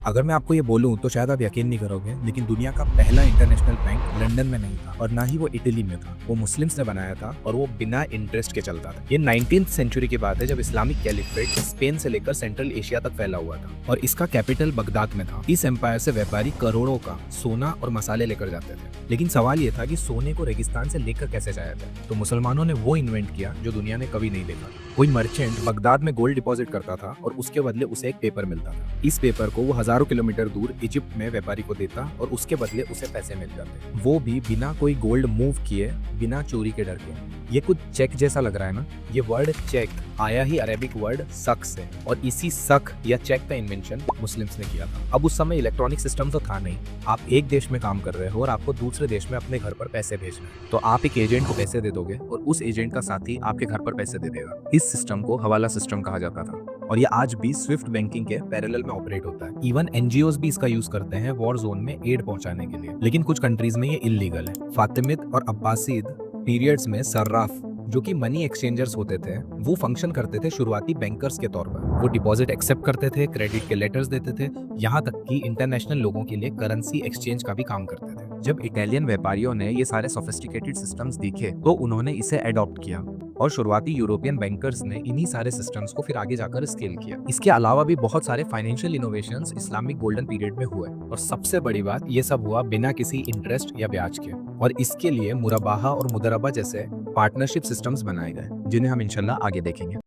अगर मैं आपको ये बोलूँ तो शायद आप यकीन नहीं करोगे, लेकिन दुनिया का पहला इंटरनेशनल बैंक लंदन में नहीं था और ना ही वो इटली में था। वो मुस्लिम्स ने बनाया था और वो बिना इंटरेस्ट के चलता था। ये 19th सेंचुरी की बात है, जब इस्लामिक कैलिफेट स्पेन से लेकर सेंट्रल एशिया तक फैला हुआ था और इसका कैपिटल बगदाद में था। इस एम्पायर से व्यापारी करोड़ों का सोना और मसाले लेकर जाते थे, लेकिन सवाल ये था कि सोने को रेगिस्तान से लेकर कैसे जाया जाए। तो मुसलमानों ने वो इन्वेंट किया जो दुनिया ने कभी नहीं देखा। कोई मर्चेंट बगदाद में गोल्ड डिपॉजिट करता था और उसके बदले उसे एक पेपर मिलता था। इस पेपर को वो हजारों किलोमीटर दूर इजिप्ट में व्यापारी को देता और उसके बदले उसे पैसे मिल जाते, वो भी बिना कोई गोल्ड मूव किए, बिना चोरी के डर के। ये कुछ चेक जैसा लग रहा है ना? ये वर्ड चेक आया ही अरेबिक वर्ड शक से, और इसी शक या चेक का इन्वेंशन मुस्लिम्स ने किया था। अब उस समय इलेक्ट्रॉनिक सिस्टम तो था नहीं। आप एक देश में काम कर रहे हो और आपको दूसरे देश में अपने घर पर पैसे भेजना है, तो आप एक एजेंट को पैसे दे दोगे और उस एजेंट का साथी आपके घर पर पैसे दे देगा। इस सिस्टम को हवाला सिस्टम कहा जाता था और ये आज भी स्विफ्ट बैंकिंग के पैरेलल में ऑपरेट होता है। इवन एनजीओज भी इसका यूज करते हैं वॉर जोन में एड पहुंचाने के लिए, लेकिन कुछ कंट्रीज में ये इलीगल है। फातिमिद और अब्बासीद पीरियड्स में सर्राफ, जो कि मनी एक्सचेंजर्स होते थे, वो फंक्शन करते थे शुरुआती बैंकर्स के तौर पर। वो डिपॉजिट एक्सेप्ट करते थे, क्रेडिट के लेटर्स देते थे, यहाँ तक कि इंटरनेशनल लोगों के लिए करेंसी एक्सचेंज का भी काम करते थे। जब इटालियन व्यापारियों ने ये सारे सोफिस्टिकेटेड सिस्टम्स देखे तो उन्होंने इसे अडॉप्ट किया और शुरुआती यूरोपियन बैंकर्स ने इन्हीं सारे सिस्टम्स को फिर आगे जाकर स्केल किया। इसके अलावा भी बहुत सारे financial innovations Islamic golden period में हुए, और सबसे बड़ी बात, ये सब हुआ बिना किसी इंटरेस्ट या ब्याज के, और इसके लिए मुरबाहा और मुदरबा जैसे पार्टनरशिप सिस्टम्स बनाए गए, जिन्हें हम इंशाल्लाह आगे देखेंगे।